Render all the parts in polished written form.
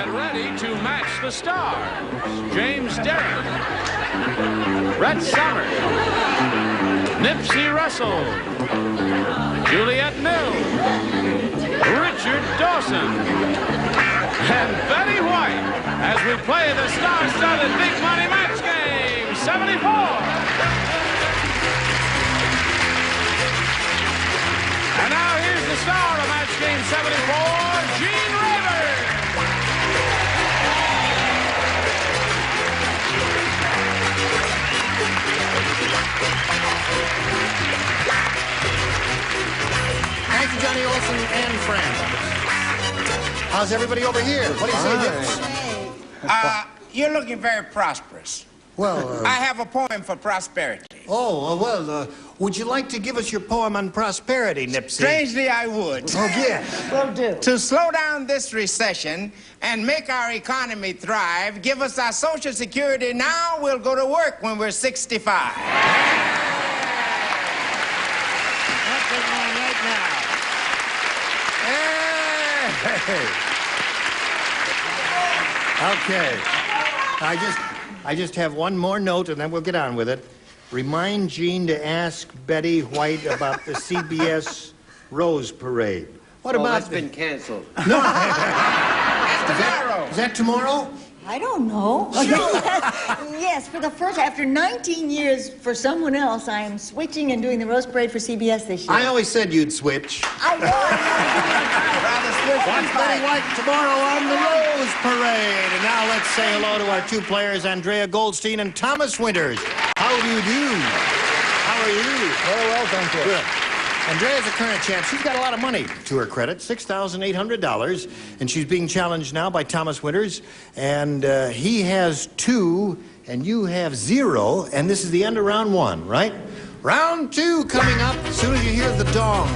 Get ready to match the stars. James Darren, Brett Summers, Nipsey Russell, Juliet Richard Dawson, and Betty White as we play the star-studded Big Money Match Game 74. And now here's the star of Match Game 74, Gene Rayburn. Thank you, Johnny Olson and friends. How's everybody over here? What do you say, Dips? You're looking very prosperous. Well, I have a poem for prosperity. Would you like to give us your poem on prosperity, Nipsey? Strangely, I would. Oh, yes. Will do. To slow down this recession and make our economy thrive, give us our Social Security now, we'll go to work when we're 65. That's it right now. Hey. Okay. I just have one more note, and then we'll get on with it. Remind Gene to ask Betty White about the CBS Rose Parade. What about that's been canceled. No. Tomorrow. Is that tomorrow? I don't know. Yes, for the first, after 19 years for someone else, I am switching and doing the Rose Parade for CBS this year. I always said you'd switch. I know. Watch Betty White tomorrow on the Rose Parade. And now let's say hello to our two players, Andrea Goldstein and Thomas Winters. How do you do? How are you? Very well, thank you. Good. Andrea's a current champ. She's got a lot of money to her credit, $6,800, and she's being challenged now by Thomas Winters. And he has 2, and you have 0, and this is the end of round 1, right? Round 2 coming up as soon as you hear the gong.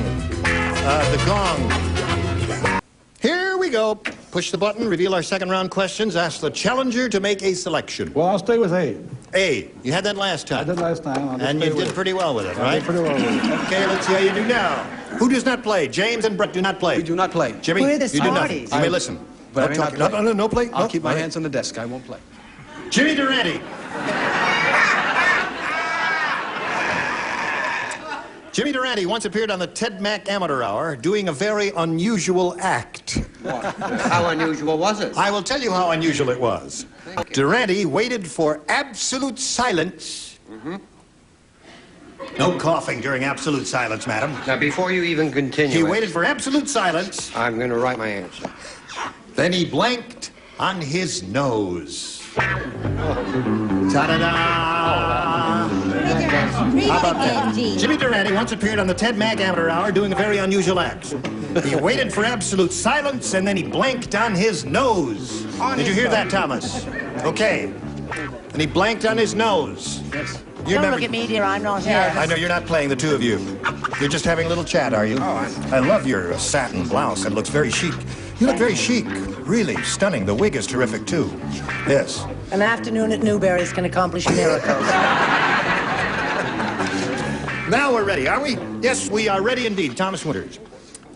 Here we go. Push the button, reveal our second round questions, ask the challenger to make a selection. Well, I'll stay with A. A. You had that last time. I did last time. And you did pretty well with it, right? I did pretty well with it. Okay, let's see how you do now. Who does not play? James and Brett do not play. We do not play. Jimmy, We're the you do nothing. smarties. You may listen. But I may not play. No play. I'll No? keep my All right. hands on the desk. I won't play. Jimmy Durante. Jimmy Durante once appeared on the Ted Mack Amateur Hour doing a very unusual act. What? How unusual was it? I will tell you how unusual it was. Durante waited for absolute silence. No coughing during absolute silence, madam. Now, before you even continue, He waited for absolute silence. I'm going to write my answer. Then he blanked on his nose. Ta-da-da! How about that? Jimmy Durante once appeared on the Ted Mack Amateur Hour doing a very unusual act. He waited for absolute silence, and then he blanked on his nose. Did you hear that, Thomas? Okay. And he blanked on his nose. Yes. You Don't remember... look at me, dear. I'm not here. I know you're not playing, the two of you. You're just having a little chat, are you? I love your satin blouse. It looks very chic. You look very chic. Really stunning. The wig is terrific, too. Yes. An afternoon at Newberry's can accomplish miracles. Now we're ready, are we? Yes, we are ready indeed. Thomas Winters.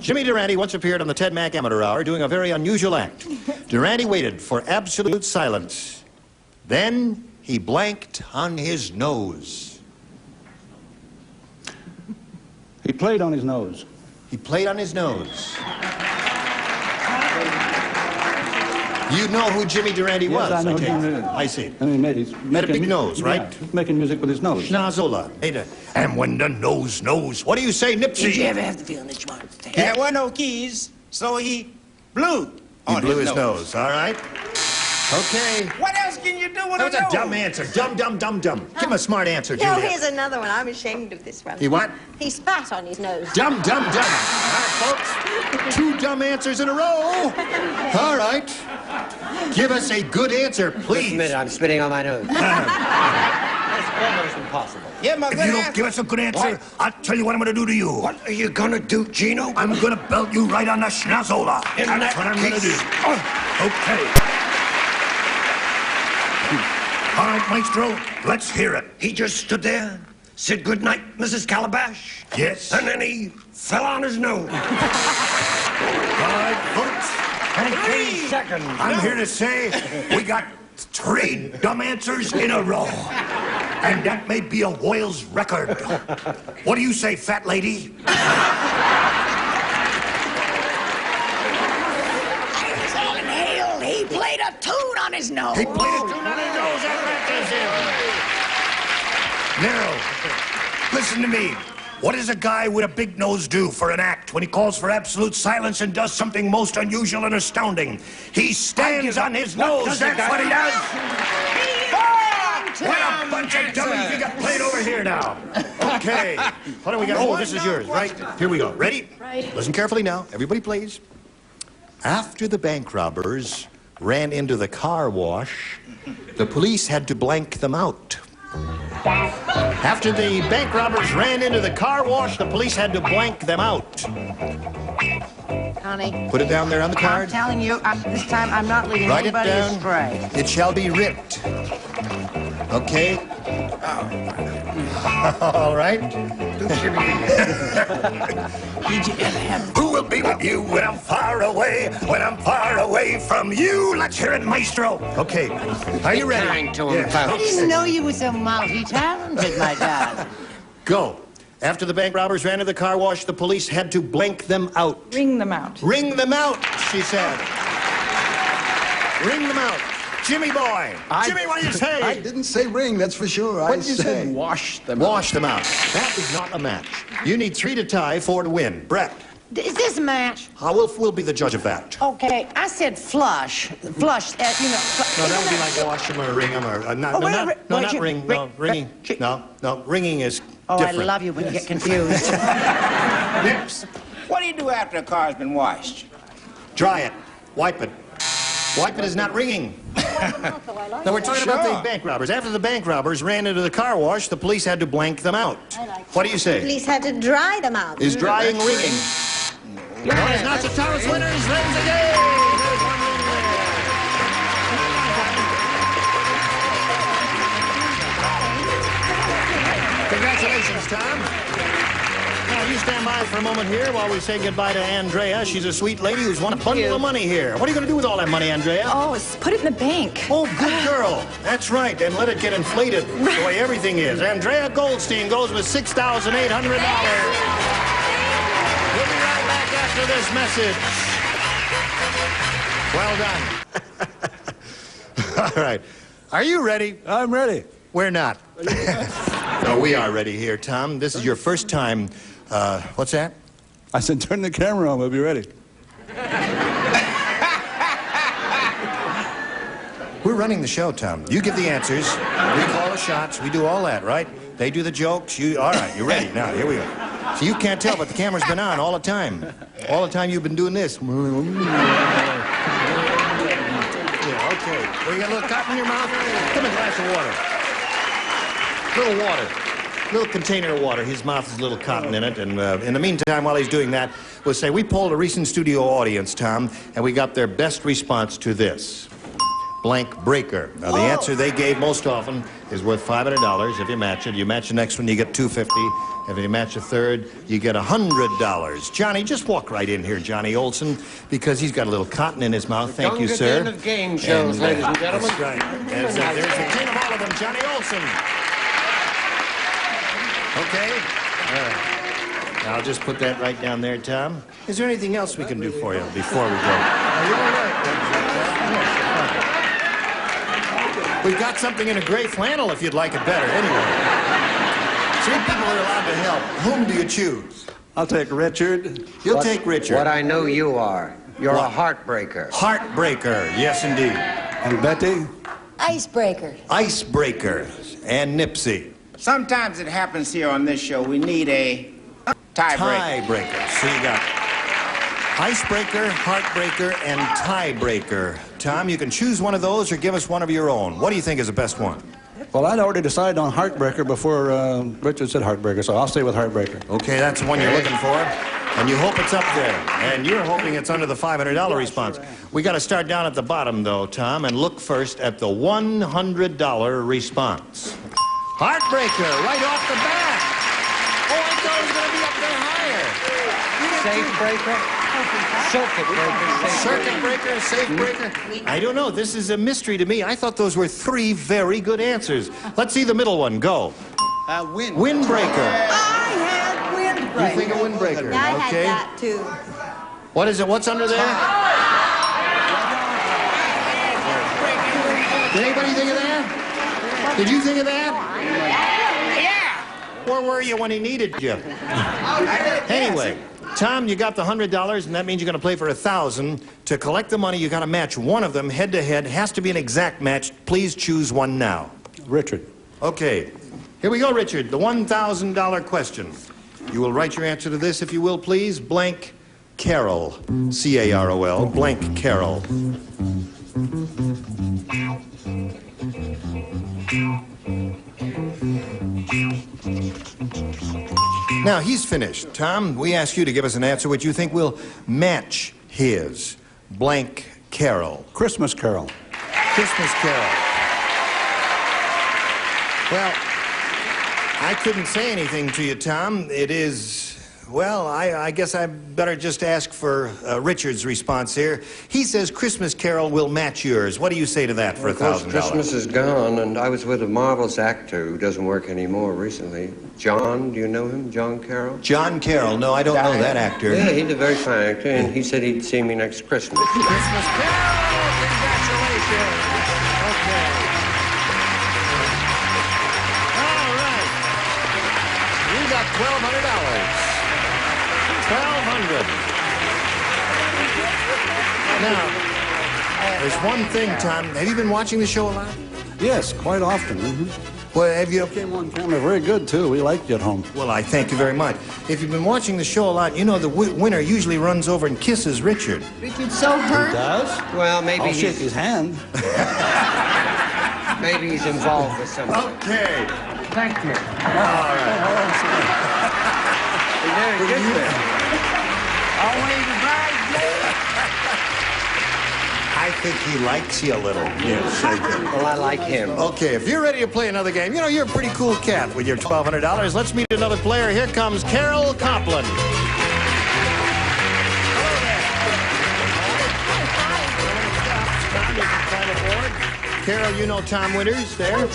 Jimmy Durante once appeared on the Ted Mack Amateur Hour doing a very unusual act. Durante waited for absolute silence. Then he blanked on his nose. He played on his nose. He played on his nose. You know who Jimmy Durante was? I know take Jimmy it. Durante. I see. And he's Had a big nose, right? Yeah, he's making music with his nose. Schnazola. And when the nose knows. What do you say, Nipsey? Did you ever have the feeling that you wanted to take There were no keys, so he blew He on blew his nose. All right. Okay. What else can you do with That was a a nose? dumb answer. Dumb. Give him a smart answer, No, Juliet. here's another one. I'm ashamed of this one. He what? He spat on his nose. Dumb. All right, folks. 2 dumb answers in a row. All right. Give us a good answer, Just a please. minute, I'm spitting on my nose. That's almost impossible. Give him a If good you don't answer. give us a good answer, I'll tell you what I'm going to do to you. What are you going to do, Gino? I'm going to belt you right on the schnazola. In That's that what I'm going to do. case- Okay. All right, Maestro, let's hear it. He just stood there, said goodnight, Mrs. Calabash. Yes. And then he fell on his nose. All right, folks. 19 seconds. I'm here to say we got 3 dumb answers in a row. And that may be a Wales record. What do you say, fat lady? He played a tune on his nose. He played a tune on his nose. Now, listen to me. What does a guy with a big nose do for an act when he calls for absolute silence and does something most unusual and astounding? He stands on his nose. That's what he does. What a bunch of dummies you got played over here now. Okay. What do we got? Oh, this is yours, right? Here we go. Ready? Right. Listen carefully now. Everybody, please. After the bank robbers ran into the car wash, the police had to blank them out. After the bank robbers ran into the car wash, the police had to blank them out. Honey. Put it down there on the I'm card. telling you, this time I'm not leading Write it anybody down. astray. It shall be writ. Okay? All right. Who will be with you when I'm far away? When I'm far away from you? Let's hear it, maestro. Okay. Are you ready? I didn't know you were so multi-talented, my darling. Go. After the bank robbers ran to the car wash, the police had to blank them out. Ring them out. Ring them out, she said. Ring them out. Jimmy boy. Jimmy, what do you say? I didn't say ring, that's for sure. What did you say? Wash them Wash them out. That is not a match. You need 3 to tie, 4 to win. Brett. Is this a match? We'll be the judge of that. Okay, I said flush. Flush, you know. No, that would be like wash them or ring them or... not ring. No, ringing. No, ringing is different. I love you when you get confused. Nips, what do you do after a car's been washed? Dry it. Wipe it. Wipe it is not ringing. Now, we're talking about the bank robbers. After the bank robbers ran into the car wash, the police had to blank them out. What do you say? The police had to dry them out. Is drying ringing? No, it's not. The Thomas winners wins the game. There's one win there. Congratulations, Tom. Now, you stand by for a moment here while we say goodbye to Andrea. She's a sweet lady who's won a bundle of money here. What are you going to do with all that money, Andrea? Oh, put it in the bank. Oh, good girl. That's right. And let it get inflated the way everything is. Andrea Goldstein goes with $6,800. We'll be right back after this message. Well done. All right. Are you ready? I'm ready. We're not. No, we are ready here, Tom. This is your first time. What's that? I said, turn the camera on. We'll be ready. We're running the show, Tom. You give the answers. We call the shots. We do all that, right? They do the jokes. All right, you're ready. Now, here we go. So you can't tell, but the camera's been on all the time. All the time you've been doing this. Yeah, okay. Well, you got a little cotton in your mouth? Give him a glass of water. Little water. Little container of water. His mouth has a little cotton in it. And in the meantime, while he's doing that, we'll say we polled a recent studio audience, Tom, and we got their best response to this. Blank breaker. Now, the answer they gave most often is worth $500 if you match it. You match the next one, you get $250. If you match the third, you get $100. Johnny, just walk right in here, Johnny Olson, because he's got a little cotton in his mouth. Thank you, sir. End of game shows, ladies and gentlemen. That's right. There's the king of all of them, Johnny Olson. Okay? All right. Now, I'll just put that right down there, Tom. Is there anything else we can do for you before we go? We've got something in a gray flannel if you'd like it better. Anyway. 3 people are allowed to help. Whom do you choose? I'll take Richard. You'll take Richard. What I know you are. You're a heartbreaker. Heartbreaker. Yes, indeed. And Betty? Icebreaker. Icebreaker. And Nipsey. Sometimes it happens here on this show. We need a tiebreaker. Tiebreaker. So you got icebreaker, heartbreaker, and tiebreaker. Tom, you can choose one of those or give us one of your own. What do you think is the best one? Well, I'd already decided on Heartbreaker before Richard said Heartbreaker, so I'll stay with Heartbreaker. Okay, that's the one you're looking for. And you hope it's up there. And you're hoping it's under the $500 response. We got to start down at the bottom, though, Tom, and look first at the $100 response. Heartbreaker, right off the bat. Oh, I thought it was going to be up there higher. Safe breaker? Circuit breaker. Circuit breaker, safe breaker. I don't know. This is a mystery to me. I thought those were three very good answers. Let's see the middle one. Go. Wind. Windbreaker. I had windbreaker. You think of windbreaker? Yeah, I Okay. had that too. What is it? What's under there? Did anybody think of that? Did you think of that? Yeah. Where were you when he needed you? Anyway, Tom, you got the $100, and that means you're going to play for $1,000. To collect the money, you got to match one of them head to head. Has to be an exact match. Please choose one now. Richard. Okay. Here we go, Richard. The $1,000 question. You will write your answer to this, if you will, please. Blank Carol. C-A-R-O-L. Blank Carol. Now, he's finished. Tom, we ask you to give us an answer which you think will match his. Blank Carol. Christmas Carol. Christmas Carol. Well, I couldn't say anything to you, Tom. It is, well, I guess I better just ask for Richard's response here. He says Christmas Carol will match yours. What do you say to that for $1,000? Christmas is gone, and I was with a marvelous actor who doesn't work anymore recently. John, do you know him? John Carroll? John Carroll. No, I don't know that actor. Yeah, he's a very fine actor, and he said he'd see me next Christmas. Christmas Carol! Congratulations! Okay. All right. You got $1,200. $1,200. Now, there's one thing, Tom. Have you been watching the show a lot? Yes, quite often. Mm-hmm. Well, have you? Came on camera very good, too. We liked you at home. Well, I thank you very much. If you've been watching the show a lot, you know the winner usually runs over and kisses Richard. Richard's so hurt. He does? Well, maybe I'll shake his hand. maybe he's involved with something. Okay. Thank you. All right. Always a bride. I think he likes you a little. Yes, I do. Well, I like him. Okay, if you're ready to play another game, you know, you're a pretty cool cat with your $1,200. Let's meet another player. Here comes Carol Copland. Carol, you know Tom Winters there?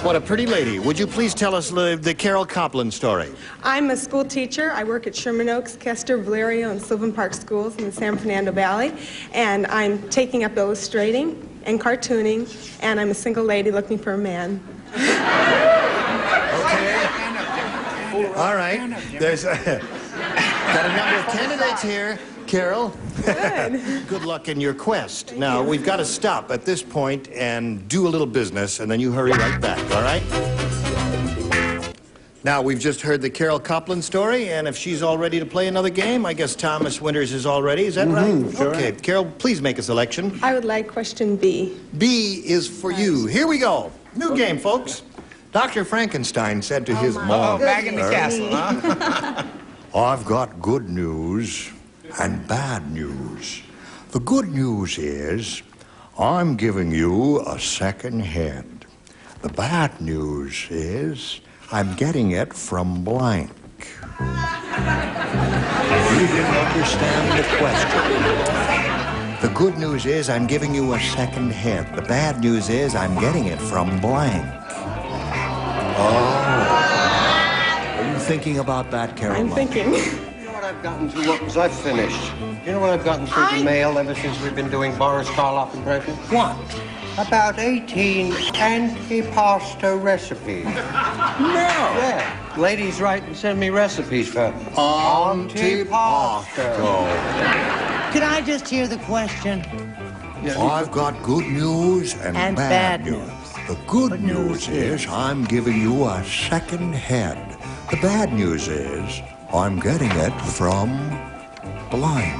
What a pretty lady. Would you please tell us the Carol Copland story? I'm a school teacher. I work at Sherman Oaks, Kester, Valerio, and Sylvan Park schools in the San Fernando Valley. And I'm taking up illustrating and cartooning, and I'm a single lady looking for a man. Okay. All right. There's got a number of candidates here. Carol, good luck in your quest. Now, we've got to stop at this point and do a little business, and then you hurry right back, all right? Now, we've just heard the Carol Copland story, and if she's all ready to play another game, I guess Thomas Winters is all ready. Is that right? Sure. Okay, Carol, please make a selection. I would like question B. B is for you. Here we go. New game, folks. Dr. Frankenstein said to his mom... Oh, back in the castle, huh? I've got good news and bad news. The good news is I'm giving you a second head. The bad news is I'm getting it from blank. You didn't understand the question. The good news is I'm giving you a second head. The bad news is I'm getting it from blank. Oh. Are you thinking about that, Carol? I'm thinking. I've gotten through what was I finished? You know what I've gotten through the mail ever since we've been doing Boris Karloff impressions? What? About 18 antipasto recipes. No. Yeah. Ladies write and send me recipes for antipasto. Could I just hear the question? I've got good news and bad news. The good news is I'm giving you a second head. The bad news is I'm getting it from blank.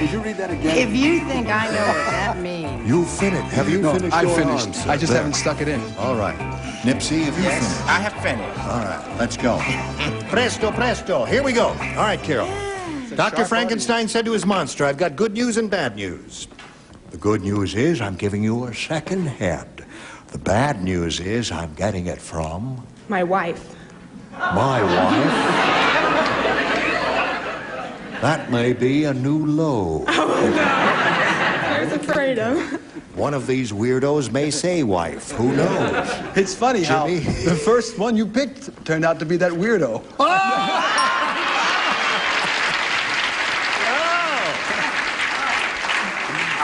Would you read that again? If you think I know what that means. You finished. Have you finished? I your finished. answer? I just There. haven't stuck it in. All right. Nipsey, have you finished? I have finished. All right, let's go. Presto, presto. Here we go. All right, Carol. Dr. Frankenstein said to his monster, I've got good news and bad news. The good news is I'm giving you a second head. The bad news is I'm getting it from My wife. my wife. That may be a new low. Oh, no. I was afraid of. One of these weirdos may say wife. Who knows? It's funny how Jimmy? the first one you picked turned out to be that weirdo.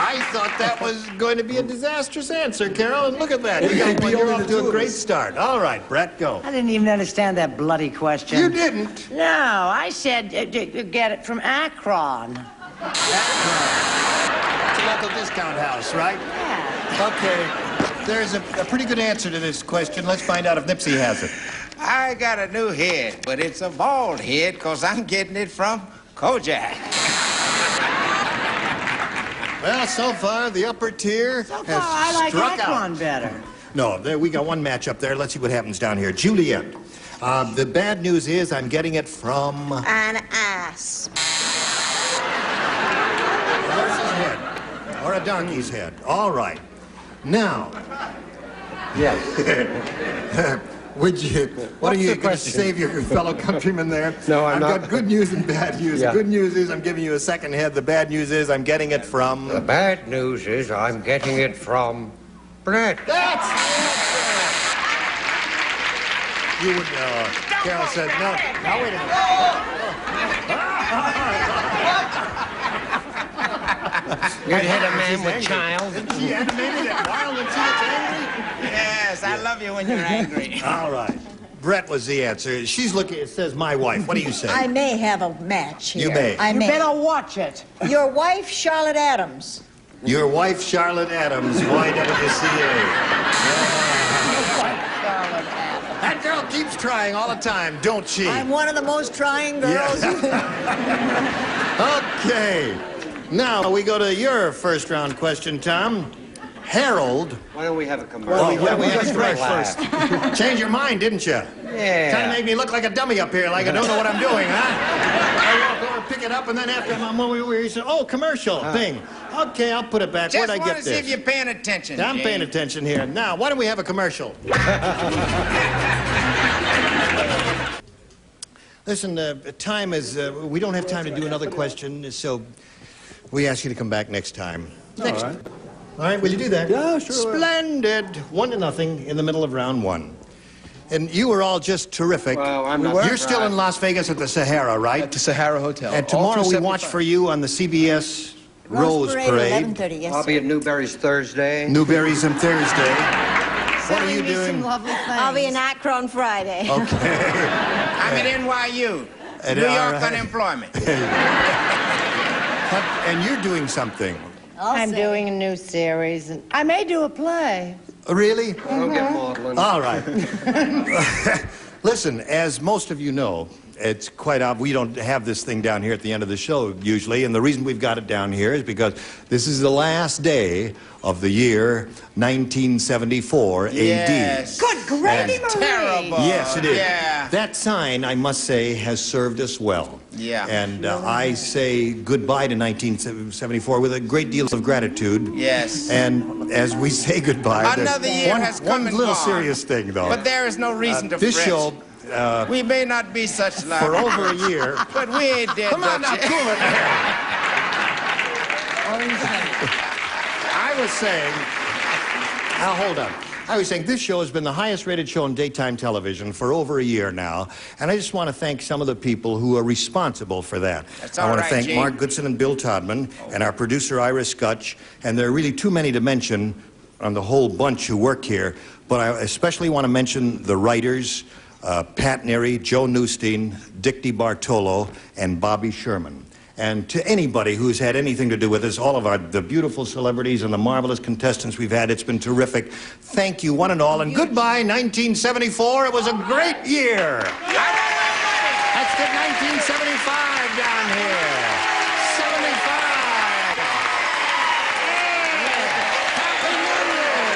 I thought that was going to be a disastrous answer, Carol, and look at that. You're off to a great start. All right, Brett, go. I didn't even understand that bloody question. You didn't? No, I said get it from Akron. It's a local discount house, right? Yeah. Okay. There's a pretty good answer to this question. Let's find out if Nipsey has it. I got a new head, but it's a bald head because I'm getting it from Kojak. Well, so far, the upper tier So far, has I like struck Akron out. better. No, we got one match up there. Let's see what happens down here. Juliet. The bad news is I'm getting it from... An ass. A horse's head. Or a donkey's head. All right. Now... Yes. Would you... What are you going to save your fellow countrymen there? No, I'm not. I've got good news and bad news. Yeah. The good news is I'm giving you a second head. The bad news is I'm getting it from... The bad news is I'm getting it from Brett. That's it! You would... Carol said no. Now, wait a minute. You hit a man with child. She animated and wild when she gets angry? Yes, I love you when you're angry. All right. Brett was the answer. She's looking, it says my wife. What do you say? I may have a match here. You may. I You may. better watch it. Your wife, Charlotte Adams. Your wife, Charlotte Adams, YWCA. That girl keeps trying all the time, don't she? I'm one of the most trying girls. Okay. Now we go to your first round question, Tom. Harold. Why don't we have a commercial? Oh, yeah, we have a Break first. Changed your mind, didn't you? Yeah. Kind of made me look like a dummy up here, like I don't know what I'm doing, huh? I walk over, pick it up, and then after I'm over, he said, "Oh, commercial thing." Okay, I'll put it back. Just Where'd I want get to see this? if you're paying attention, I'm Jane. paying attention here. Now, why don't we have a commercial? Listen, time is... we don't have time to do another question, so we ask you to come back next time. Next. All right. All right, will you do that? Yeah, sure. Splendid. 1-0 in the middle of round one. And you were all just terrific. Well, I'm not You're still in Las Vegas at the Sahara, right? At the Sahara Hotel. And tomorrow we watch for you on the CBS Rose Parade. 11:30, yes, I'll be at Newberry's Thursday. Newberry's on Thursday. What are you doing? I'll be in Akron Friday. Okay. I'm at NYU, At New York our- Unemployment. And you're doing something. I'm doing a new series, and I may do a play. Really? I'll get maudlin. All right. Listen, as most of you know, it's quite obvious we don't have this thing down here at the end of the show usually, and the reason we've got it down here is because this is the last day of the year 1974 AD. Yes. Good gravy, Marie. Terrible. Yes, it is. Yeah. That sign, I must say, has served us well. Yeah. And I say goodbye to 1974 with a great deal of gratitude. Yes. And as we say goodbye, there's Another year has come one and little gone. serious thing, though. But there is no reason to This fret. show, We may not be such luck. for over a year... But we ain't dead, Come on now, don't you? cool it. I was saying... Now, hold on. I was saying this show has been the highest rated show on daytime television for over a year now, and I just want to thank some of the people who are responsible for that. That's I all want right, to thank Gene. Mark Goodson and Bill Todman, and our producer Ira Scutch, and there are really too many to mention on the whole bunch who work here, but I especially want to mention the writers, Pat Neary, Joe Newstein, Dick DiBartolo, and Bobby Sherman. And to anybody who's had anything to do with this, all of the beautiful celebrities and the marvelous contestants we've had, it's been terrific. Thank you, one and all, and goodbye, 1974. It was a great year. Let's get 1975 down here. 75. Happy New Year.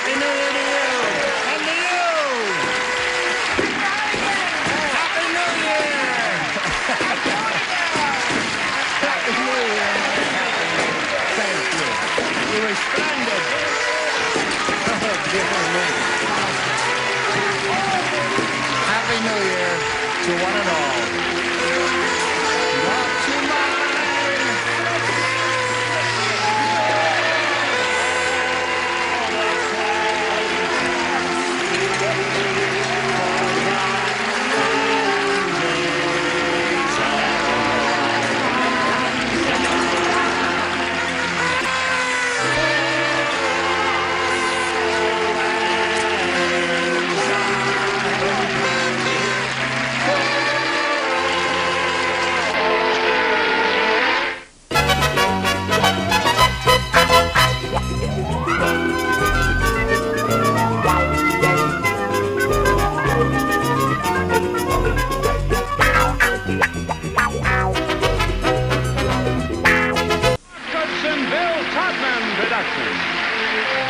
Happy New Year to you and to you. Happy New Year. Happy New Year. were splendid. Oh, dear me. Happy New Year to one and all. Not to mine. Production.